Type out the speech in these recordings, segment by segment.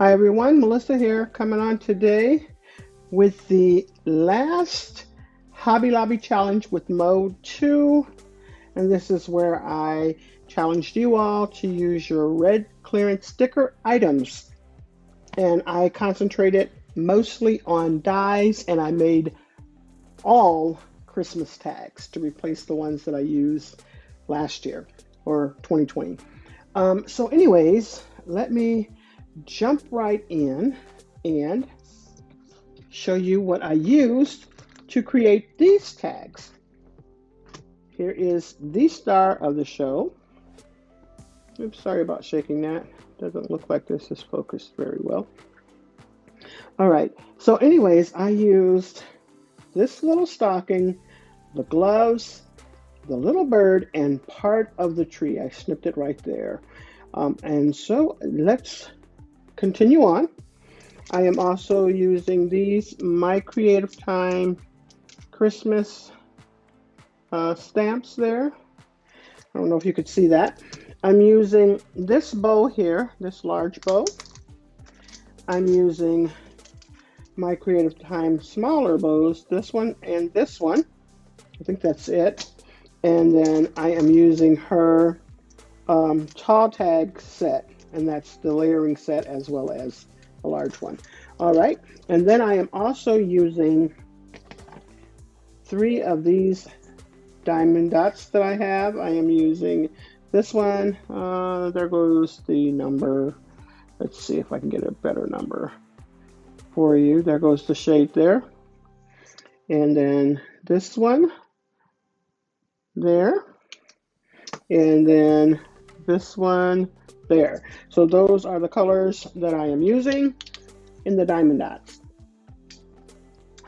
Hi everyone, Melissa here, coming on today with the last Hobby Lobby challenge with Mode 2. And this is where I challenged you all to use your red clearance sticker items. And I concentrated mostly on dies, and I made all Christmas tags to replace the ones that I used last year or 2020. So anyways, let me jump right in and show you what I used to create these tags. Here is the star of the show. Oops, sorry about shaking that. Doesn't look like this is focused very well. All right, so anyways, I used this little stocking, the gloves, the little bird, and part of the tree. I snipped it right there. And so let's continue on. I am also using these My Creative Time Christmas stamps there. I don't know if you could see that. I'm using this bow here, this large bow. I'm using My Creative Time smaller bows, this one and this one. I think that's it. And then I am using her tall tag set, and that's the layering set as well as a large one. All right, and then I am also using 3 of these diamond dots that I have. I am using this one. There goes the number. Let's see if I can get a better number for you. There goes the shade there. And then this one there. And then this one there. So those are the colors that I am using in the diamond dots.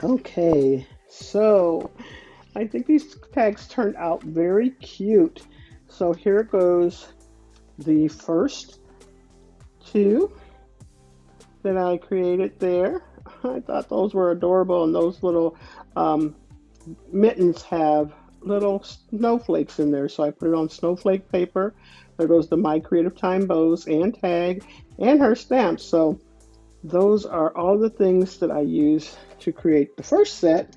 Okay, so I think these tags turned out very cute. So here goes the first 2 that I created there. I thought those were adorable, and those little mittens have little snowflakes in there, so I put it on snowflake paper. There goes the My Creative Time bows and tag and her stamps. So those are all the things that I use to create the first set.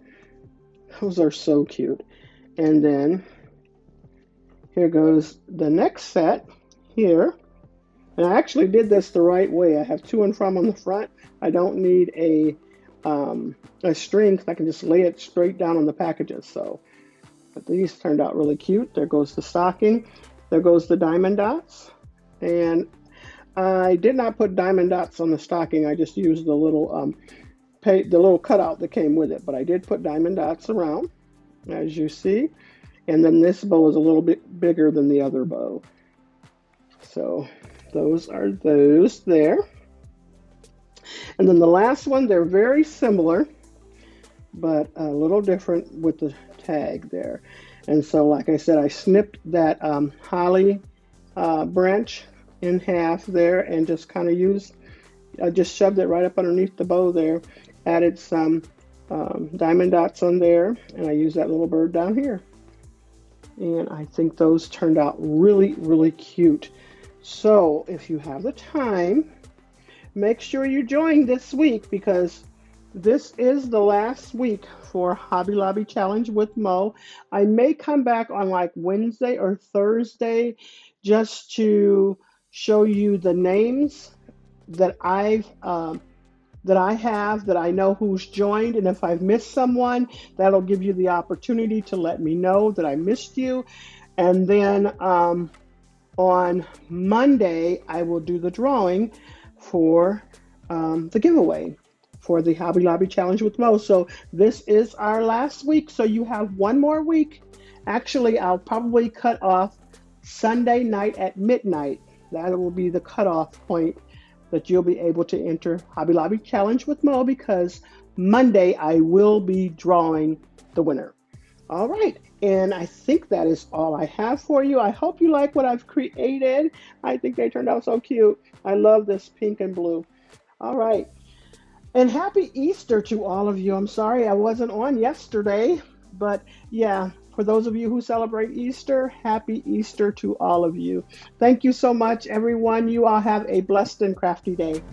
Those are so cute. And then here goes the next set here. And I actually did this the right way. I have to and from on the front. I don't need a string, because I can just lay it straight down on the packages. So, but these turned out really cute. There goes the stocking. There goes the diamond dots. And I did not put diamond dots on the stocking. I just used the little cutout that came with it. But I did put diamond dots around, as you see. And then this bow is a little bit bigger than the other bow. So those are those there. And then the last one, they're very similar, but a little different with the tag there. And so, like I said, I snipped that holly branch in half there, and just kind of I just shoved it right up underneath the bow there, added some diamond dots on there, and I used that little bird down here. And I think those turned out really, really cute. So if you have the time, make sure you join this week, because this is the last week for Hobby Lobby Challenge with Mo. I may come back on like Wednesday or Thursday just to show you the names that I have, that I know who's joined. And if I've missed someone, that'll give you the opportunity to let me know that I missed you. And then on Monday, I will do the drawing for the giveaway for the Hobby Lobby Challenge with Mo. So this is our last week, so you have one more week. Actually, I'll probably cut off Sunday night at midnight. That will be the cutoff point that you'll be able to enter Hobby Lobby Challenge with Mo, because Monday I will be drawing the winner. All right, and I think that is all I have for you. I hope you like what I've created. I think they turned out so cute. I love this pink and blue. All right, and happy Easter to all of you. I'm sorry I wasn't on yesterday, but yeah, for those of you who celebrate Easter, happy Easter to all of you. Thank you so much, everyone. You all have a blessed and crafty day.